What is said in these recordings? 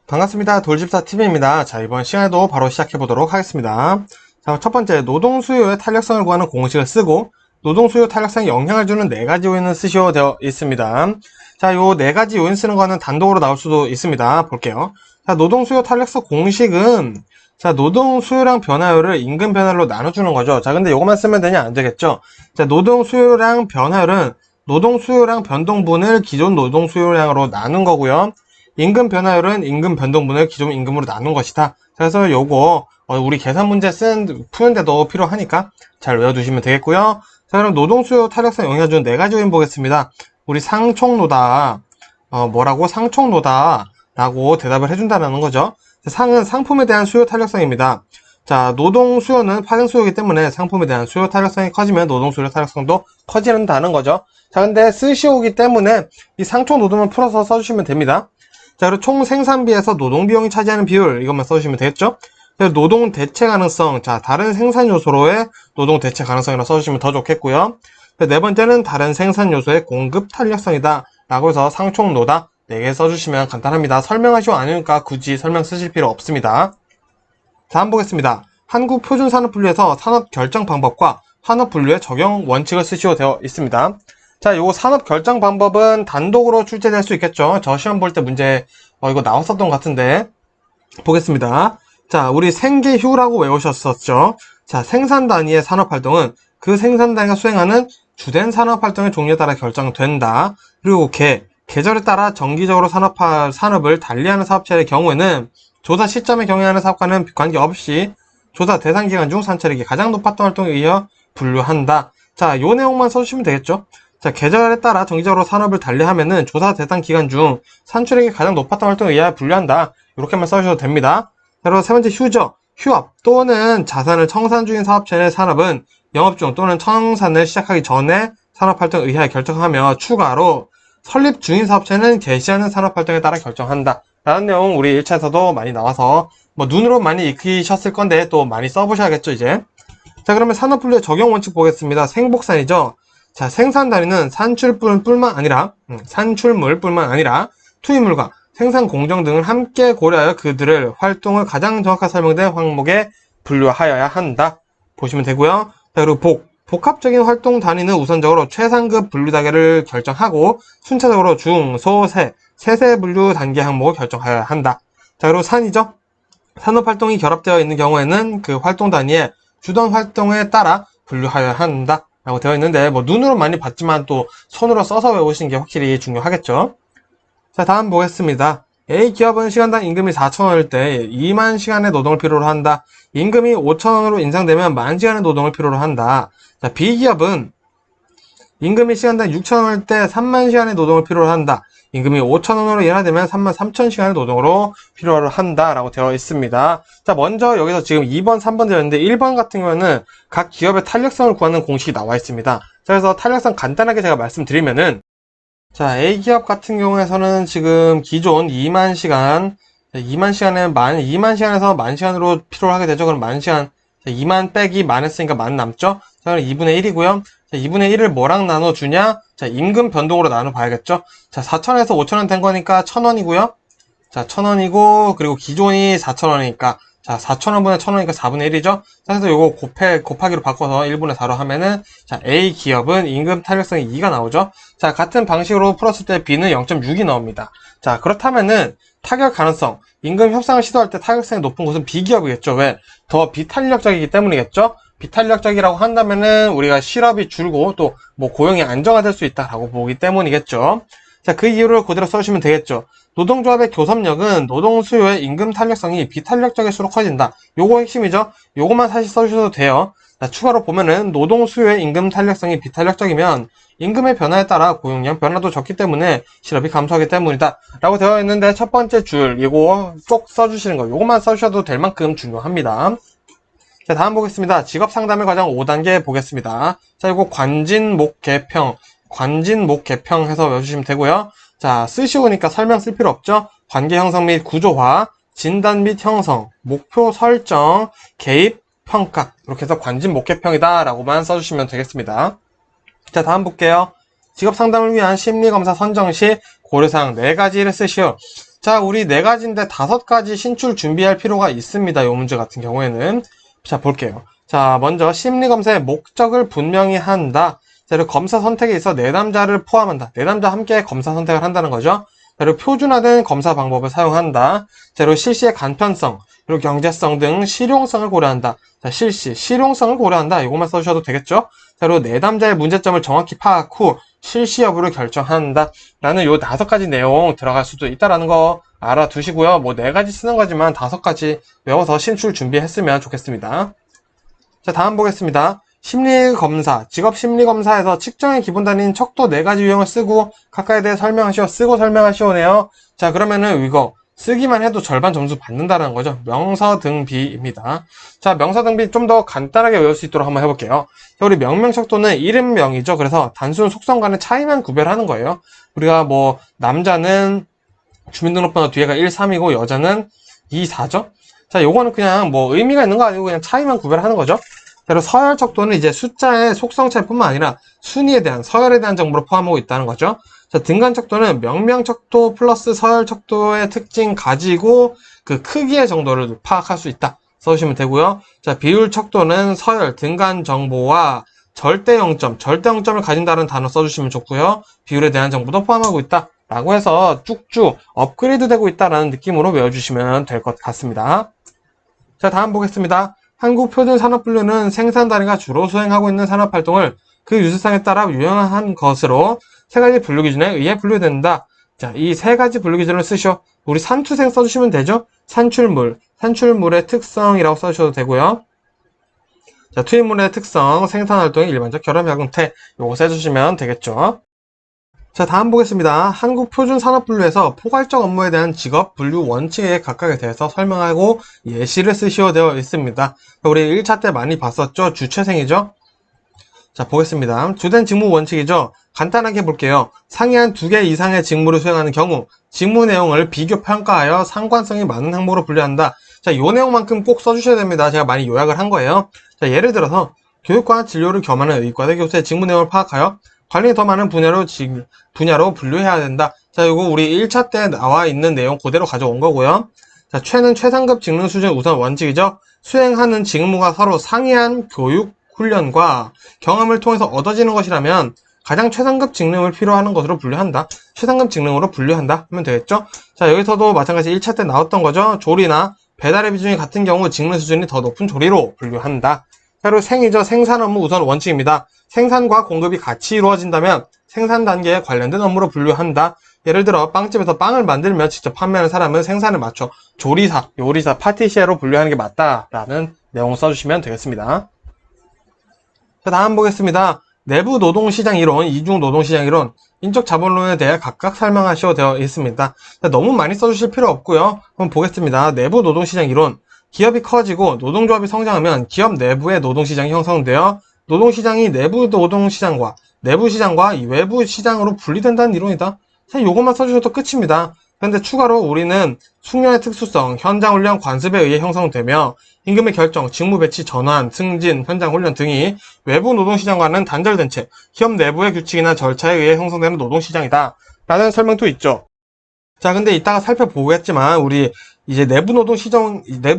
반갑습니다. 돌집사TV입니다. 자, 이번 시간에도 바로 시작해보도록 하겠습니다. 자, 첫 번째, 노동 수요의 탄력성을 구하는 공식을 쓰고, 노동 수요 탄력성에 영향을 주는 4가지 요인을 쓰시오 되어 있습니다. 자, 요 4가지 요인 쓰는 거는 단독으로 나올 수도 있습니다. 볼게요. 자, 노동 수요 탄력성 공식은, 자, 노동 수요량 변화율을 임금 변화율로 나눠주는 거죠. 자, 근데 요것만 쓰면 되냐? 안 되겠죠? 자, 노동 수요량 변화율은 노동 수요량 변동분을 기존 노동 수요량으로 나눈 거고요. 임금 변화율은 임금 변동분을 기존 임금으로 나눈 것이다. 그래서 요거 우리 계산 문제 푸는데도 필요하니까 잘 외워두시면 되겠고요. 자, 그럼 노동 수요 탄력성 영향을 주는 4가지 요인 보겠습니다. 우리 상총노다 뭐라고 상총노다 라고 대답을 해준다는 거죠. 상은 상품에 대한 수요 탄력성입니다. 자, 노동 수요는 파생 수요이기 때문에 상품에 대한 수요 탄력성이 커지면 노동 수요 탄력성도 커진다는 거죠. 자, 근데 쓰시오기 때문에 이 상총 노동을 풀어서 써주시면 됩니다. 자, 그리고 총 생산비에서 노동 비용이 차지하는 비율, 이것만 써주시면 되겠죠? 노동 대체 가능성, 자, 다른 생산 요소로의 노동 대체 가능성이라고 써주시면 더 좋겠고요. 네 번째는 다른 생산 요소의 공급 탄력성이다 라고 해서 상총노다 4개 써주시면 간단합니다. 설명하시오 아니니까 굳이 설명 쓰실 필요 없습니다. 다음 보겠습니다. 한국 표준 산업 분류에서 산업 결정 방법과 산업 분류의 적용 원칙을 쓰시오 되어 있습니다. 자, 요 산업 결정 방법은 단독으로 출제될 수 있겠죠. 저 시험 볼 때 문제 이거 나왔었던 것 같은데 보겠습니다. 자, 우리 생계휴라고 외우셨었죠. 자, 생산 단위의 산업 활동은 그 생산 단위가 수행하는 주된 산업 활동의 종류에 따라 결정된다. 그리고 계절에 따라 정기적으로 산업을 달리하는 사업체의 경우에는 조사 시점에 경영하는 사업과는 관계없이 조사 대상 기간 중 산출액이 가장 높았던 활동에 의해 분류한다. 자, 요 내용만 써주시면 되겠죠. 자, 계절에 따라 정기적으로 산업을 달리하면은 조사 대상 기간 중 산출액이 가장 높았던 활동에 의해 분류한다. 이렇게만 써주셔도 됩니다. 자, 그리고 세 번째 휴죠. 휴업 또는 자산을 청산 중인 사업체의 산업은 영업 중 또는 청산을 시작하기 전에 산업 활동에 의해 결정하며 추가로 설립 중인 사업체는 개시하는 산업 활동에 따라 결정한다. 라는 내용 우리 1차에서도 많이 나와서 눈으로 많이 익히셨을 건데 또 많이 써보셔야겠죠, 이제. 자, 그러면 산업 분류의 적용 원칙 보겠습니다. 생복산이죠. 자, 생산 단위는 산출물뿐만 아니라 투입물과 생산 공정 등을 함께 고려하여 그들의 활동을 가장 정확하게 설명된 항목에 분류하여야 한다. 보시면 되고요. 자, 그리고 복합적인 활동 단위는 우선적으로 최상급 분류 단계를 결정하고 순차적으로 중, 소, 세세 분류 단계 항목을 결정하여야 한다. 자, 그리고 산이죠. 산업 활동이 결합되어 있는 경우에는 그 활동 단위의 주던 활동에 따라 분류하여야 한다. 라고 되어 있는데 눈으로 많이 봤지만 또 손으로 써서 외우시는 게 확실히 중요하겠죠. 자, 다음 보겠습니다. A 기업은 시간당 임금이 4,000원일 때 2만 시간의 노동을 필요로 한다. 임금이 5,000원으로 인상되면 10,000시간의 노동을 필요로 한다. 자, B 기업은 임금이 시간당 6,000원일 때 30,000시간의 노동을 필요로 한다. 임금이 5,000원으로 인하되면 33,000시간의 노동으로 필요로 한다 라고 되어 있습니다. 자, 먼저 여기서 지금 2번, 3번 되어 있는데 1번 같은 경우에는 각 기업의 탄력성을 구하는 공식이 나와 있습니다. 자, 그래서 탄력성 간단하게 제가 말씀드리면은 자, A 기업 같은 경우에서는 지금 기존 2만 시간에서 10,000시간으로 필요로 하게 되죠. 그럼 10,000시간, 2만 빼기 만 했으니까 만 남죠? 자, 그럼 2분의 1이고요. 자, 2분의 1을 뭐랑 나눠주냐? 자, 임금 변동으로 나눠봐야겠죠? 자, 4,000원에서 5,000원 된 거니까 1,000원이고요. 자, 1,000원이고, 그리고 기존이 4,000원이니까, 자, 4,000원분의 1,000원이니까 4분의 1이죠? 자, 그래서 요거 곱하기로 바꿔서 1분의 4로 하면은, 자, A 기업은 임금 탄력성이 2가 나오죠? 자, 같은 방식으로 풀었을 때 B는 0.6이 나옵니다. 자, 그렇다면은, 타격 가능성, 임금 협상을 시도할 때 타격성이 높은 곳은 B 기업이겠죠? 왜? 더 비탄력적이기 때문이겠죠? 비탄력적이라고 한다면은 우리가 실업이 줄고 또 고용이 안정화될 수 있다라고 보기 때문이겠죠. 자, 그 이유를 그대로 써주시면 되겠죠. 노동조합의 교섭력은 노동 수요의 임금 탄력성이 비탄력적일수록 커진다. 요거 핵심이죠. 요거만 사실 써주셔도 돼요. 자, 추가로 보면은 노동 수요의 임금 탄력성이 비탄력적이면 임금의 변화에 따라 고용량 변화도 적기 때문에 실업이 감소하기 때문이다 라고 되어 있는데 첫 번째 줄 이거 꼭 써주시는 거 요거만 써주셔도 될 만큼 중요합니다. 자, 다음 보겠습니다. 직업상담의 과정 5단계 보겠습니다. 자, 이거 관진목 개평 해서 외워주시면 되고요. 자, 쓰시오니까 설명 쓸 필요 없죠? 관계 형성 및 구조화, 진단 및 형성, 목표 설정, 개입, 평가 이렇게 해서 관진목 개평이다 라고만 써주시면 되겠습니다. 자, 다음 볼게요. 직업상담을 위한 심리검사 선정 시 고려사항 4가지를 쓰시오. 자, 우리 네 가지인데 5가지 신출 준비할 필요가 있습니다. 이 문제 같은 경우에는. 자, 볼게요. 자, 먼저 심리검사의 목적을 분명히 한다. 자, 그리고 검사 선택에 있어 내담자를 포함한다. 내담자 함께 검사 선택을 한다는 거죠. 자, 그리고 표준화된 검사 방법을 사용한다. 자, 그리고 실시의 간편성, 그리고 경제성 등 실용성을 고려한다. 자, 실용성을 고려한다. 이것만 써주셔도 되겠죠? 자, 그리고 내담자의 문제점을 정확히 파악 후 실시 여부를 결정한다. 라는 요 5가지 내용 들어갈 수도 있다라는 거 알아두시고요. 뭐 4가지 쓰는 거지만 5가지 외워서 신출 준비했으면 좋겠습니다. 자, 다음 보겠습니다. 심리검사, 직업심리검사에서 측정의 기본 단위인 척도 4가지 유형을 쓰고 각각에 대해 쓰고 설명하시오네요. 자, 그러면은 이거 쓰기만 해도 절반 점수 받는다는 거죠. 명서등비입니다. 자, 명서등비 좀 더 간단하게 외울 수 있도록 한번 해볼게요. 자, 우리 명명척도는 이름명이죠. 그래서 단순 속성 간의 차이만 구별하는 거예요. 우리가 뭐 남자는 주민등록번호 뒤에가 1, 3이고 여자는 2, 4죠. 자, 요거는 그냥 뭐 의미가 있는 거 아니고 그냥 차이만 구별하는 거죠. 그리고 서열척도는 이제 숫자의 속성 차이뿐만 아니라 순위에 대한, 서열에 대한 정보를 포함하고 있다는 거죠. 자, 등간척도는 명명척도 플러스 서열척도의 특징 가지고 그 크기의 정도를 파악할 수 있다. 써주시면 되고요. 자, 비율척도는 서열, 등간 정보와 절대 0점을 가진다는 단어 써주시면 좋고요. 비율에 대한 정보도 포함하고 있다. 라고 해서 쭉쭉 업그레이드 되고 있다라는 느낌으로 외워주시면 될 것 같습니다. 자, 다음 보겠습니다. 한국표준산업분류는 생산 단위가 주로 수행하고 있는 산업활동을 그 유사성에 따라 유형한 것으로 3가지 분류기준에 의해 분류된다. 자, 이 3가지 분류기준을 쓰시오. 우리 산투생 써주시면 되죠? 산출물의 특성이라고 써주셔도 되고요. 자, 투입물의 특성, 생산활동의 일반적 결함 형태, 요거 써주시면 되겠죠. 자, 다음 보겠습니다. 한국표준산업분류에서 포괄적 업무에 대한 직업 분류 원칙에 각각에 대해서 설명하고 예시를 쓰시오 되어 있습니다. 우리 1차 때 많이 봤었죠? 주체생이죠? 자, 보겠습니다. 주된 직무 원칙이죠? 간단하게 볼게요. 상이한 2개 이상의 직무를 수행하는 경우 직무 내용을 비교 평가하여 상관성이 많은 항목으로 분류한다. 자, 요 내용만큼 꼭 써주셔야 됩니다. 제가 많이 요약을 한 거예요. 자, 예를 들어서 교육과 진료를 겸하는 의과대 교수의 직무 내용을 파악하여 관련이 더 많은 분야로 분류해야 된다. 자, 이거 우리 1차 때 나와 있는 내용 그대로 가져온 거고요. 자, 최상급 직능 수준 우선 원칙이죠. 수행하는 직무가 서로 상이한 교육, 훈련과 경험을 통해서 얻어지는 것이라면 가장 최상급 직능을 필요하는 것으로 분류한다. 최상급 직능으로 분류한다 하면 되겠죠. 자, 여기서도 마찬가지 1차 때 나왔던 거죠. 조리나 배달의 비중이 같은 경우 직능 수준이 더 높은 조리로 분류한다. 그리고 생이죠. 생산 업무 우선 원칙입니다. 생산과 공급이 같이 이루어진다면 생산 단계에 관련된 업무로 분류한다. 예를 들어 빵집에서 빵을 만들며 직접 판매하는 사람은 생산을 맞춰 조리사, 요리사, 파티시에로 분류하는 게 맞다라는 내용을 써주시면 되겠습니다. 자, 다음 보겠습니다. 내부 노동시장 이론, 이중 노동시장 이론, 인적 자본론에 대해 각각 설명하시오 되어 있습니다. 자, 너무 많이 써주실 필요 없고요. 한번 보겠습니다. 내부 노동시장 이론. 기업이 커지고 노동조합이 성장하면 기업 내부의 노동시장이 형성되어 노동시장이 내부 노동시장과 내부시장과 외부 시장으로 분리된다는 이론이다. 사실 이것만 써주셔도 끝입니다. 그런데 추가로 우리는 숙련의 특수성, 현장훈련 관습에 의해 형성되며 임금의 결정, 직무 배치, 전환, 승진, 현장훈련 등이 외부 노동시장과는 단절된 채 기업 내부의 규칙이나 절차에 의해 형성되는 노동시장이다. 라는 설명도 있죠. 자, 근데 이따가 살펴보겠지만 우리 이제 내부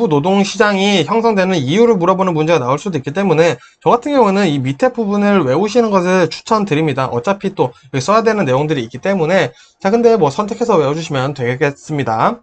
노동시장이 형성되는 이유를 물어보는 문제가 나올 수도 있기 때문에 저 같은 경우는 이 밑에 부분을 외우시는 것을 추천드립니다. 어차피 또 여기 써야 되는 내용들이 있기 때문에. 자, 근데 뭐 선택해서 외워주시면 되겠습니다.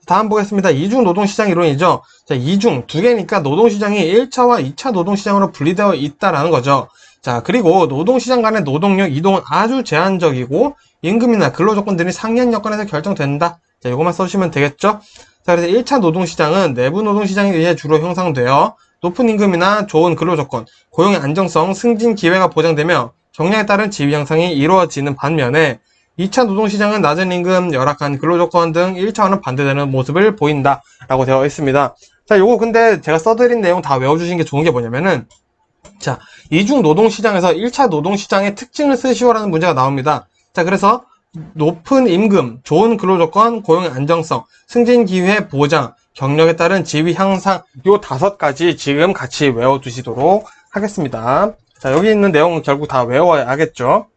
다음 보겠습니다. 이중 노동시장 이론이죠. 자, 이중 2개니까 노동시장이 1차와 2차 노동시장으로 분리되어 있다라는 거죠. 자, 그리고 노동시장 간의 노동력 이동은 아주 제한적이고 임금이나 근로조건들이 상이한 여건에서 결정된다. 자, 이것만 써주시면 되겠죠. 자, 그래서 1차 노동시장은 내부 노동시장에 의해 주로 형성되어 높은 임금이나 좋은 근로조건, 고용의 안정성, 승진 기회가 보장되며 경량에 따른 지위 향상이 이루어지는 반면에 2차 노동시장은 낮은 임금, 열악한 근로조건 등 1차와는 반대되는 모습을 보인다 라고 되어 있습니다. 자, 요거 근데 제가 써드린 내용 다 외워주신 게 좋은 게 뭐냐면은 자, 이중 노동시장에서 1차 노동시장의 특징을 쓰시오라는 문제가 나옵니다. 자, 그래서 높은 임금, 좋은 근로조건, 고용의 안정성, 승진 기회 보장, 경력에 따른 지위 향상 요 5가지 지금 같이 외워두시도록 하겠습니다. 자, 여기 있는 내용은 결국 다 외워야겠죠.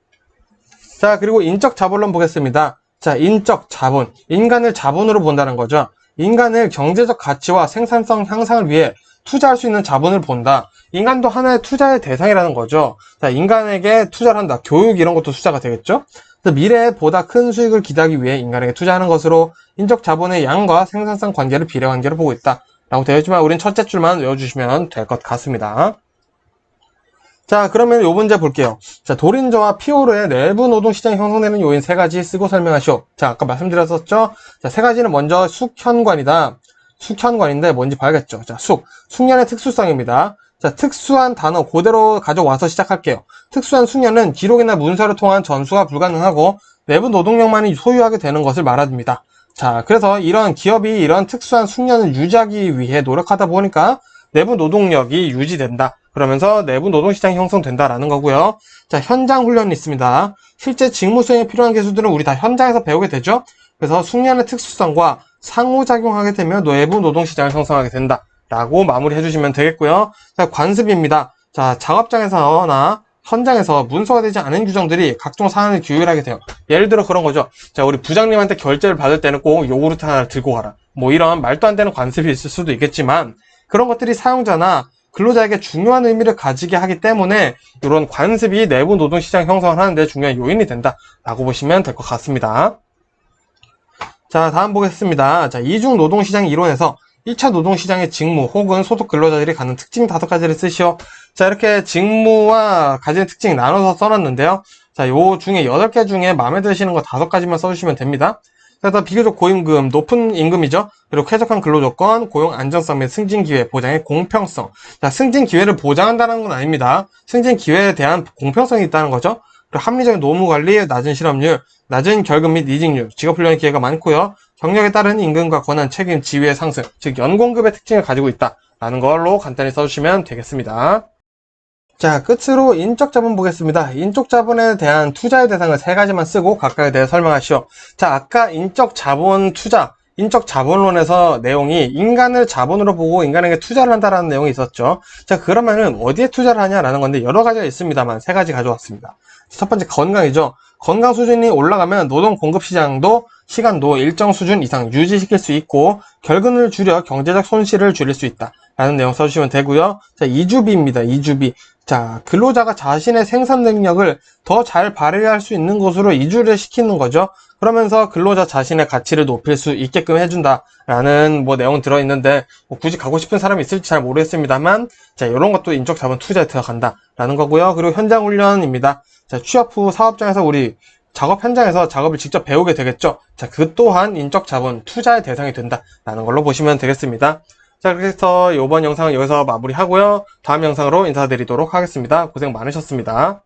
자, 그리고 인적 자본론 보겠습니다. 자, 인적 자본. 인간을 자본으로 본다는 거죠. 인간을 경제적 가치와 생산성 향상을 위해 투자할 수 있는 자본을 본다. 인간도 하나의 투자의 대상이라는 거죠. 자, 인간에게 투자를 한다. 교육 이런 것도 투자가 되겠죠. 그래서 미래에 보다 큰 수익을 기대하기 위해 인간에게 투자하는 것으로 인적 자본의 양과 생산성 관계를 비례관계로 보고 있다. 라고 되어 있지만 우린 첫째 줄만 외워주시면 될 것 같습니다. 자, 그러면 요 문제 볼게요. 자, 도린저와 피오르의 내부 노동시장이 형성되는 요인 세 가지 쓰고 설명하시오. 자, 아까 말씀드렸었죠? 자, 세 가지는 먼저 숙현관이다. 숙현관인데 뭔지 봐야겠죠. 자, 숙련의 특수성입니다. 자, 특수한 단어 그대로 가져와서 시작할게요. 특수한 숙련은 기록이나 문서를 통한 전수가 불가능하고 내부 노동력만이 소유하게 되는 것을 말합니다. 자, 그래서 이런 기업이 이런 특수한 숙련을 유지하기 위해 노력하다 보니까 내부 노동력이 유지된다. 그러면서 내부 노동시장이 형성된다라는 거고요. 자, 현장 훈련이 있습니다. 실제 직무 수행에 필요한 기술들은 우리 다 현장에서 배우게 되죠. 그래서 숙련의 특수성과 상호작용하게 되면 내부 노동시장을 형성하게 된다. 라고 마무리해 주시면 되겠고요. 자, 관습입니다. 자, 작업장에서나 현장에서 문서가 되지 않은 규정들이 각종 사안을 규율하게 돼요. 예를 들어 그런 거죠. 자, 우리 부장님한테 결제를 받을 때는 꼭 요구르트 하나를 들고 가라. 뭐 이런 말도 안 되는 관습이 있을 수도 있겠지만 그런 것들이 사용자나 근로자에게 중요한 의미를 가지게 하기 때문에 이런 관습이 내부 노동시장 형성을 하는데 중요한 요인이 된다라고 보시면 될 것 같습니다. 자, 다음 보겠습니다. 자, 이중 노동시장 이론에서 1차 노동시장의 직무 혹은 소속 근로자들이 갖는 특징 5가지를 쓰시오. 자, 이렇게 직무와 가지는 특징 나눠서 써놨는데요. 자, 요 중에 8개 중에 마음에 드시는 거 5가지만 써주시면 됩니다. 그래서 비교적 고임금, 높은 임금이죠. 그리고 쾌적한 근로조건, 고용 안정성 및 승진 기회, 보장의 공평성. 자, 승진 기회를 보장한다는 건 아닙니다. 승진 기회에 대한 공평성이 있다는 거죠. 그리고 합리적인 노무 관리, 낮은 실업률, 낮은 결금 및 이직률, 직업훈련의 기회가 많고요. 경력에 따른 임금과 권한, 책임, 지위의 상승, 즉 연공급의 특징을 가지고 있다라는 걸로 간단히 써주시면 되겠습니다. 자, 끝으로 인적 자본 보겠습니다. 인적 자본에 대한 투자의 대상을 3가지만 쓰고 각각에 대해 설명하시오. 자, 아까 인적 자본 투자, 인적 자본론에서 내용이 인간을 자본으로 보고 인간에게 투자를 한다라는 내용이 있었죠. 자, 그러면은 어디에 투자를 하냐라는 건데 여러 가지가 있습니다만 3가지 가져왔습니다. 첫 번째 건강이죠. 건강 수준이 올라가면 노동 공급 시장도 시간도 일정 수준 이상 유지시킬 수 있고 결근을 줄여 경제적 손실을 줄일 수 있다 라는 내용 써주시면 되고요. 자, 이주비입니다. 이주비. 자, 근로자가 자신의 생산 능력을 더 잘 발휘할 수 있는 곳으로 이주를 시키는 거죠. 그러면서 근로자 자신의 가치를 높일 수 있게끔 해준다라는 내용 들어있는데 굳이 가고 싶은 사람이 있을지 잘 모르겠습니다만 자, 이런 것도 인적 자본 투자에 들어간다라는 거고요. 그리고 현장 훈련입니다. 자, 취업 후 사업장에서 우리 작업 현장에서 작업을 직접 배우게 되겠죠. 자, 그 또한 인적 자본 투자의 대상이 된다라는 걸로 보시면 되겠습니다. 자, 그렇게 해서 이번 영상은 여기서 마무리하고요. 다음 영상으로 인사드리도록 하겠습니다. 고생 많으셨습니다.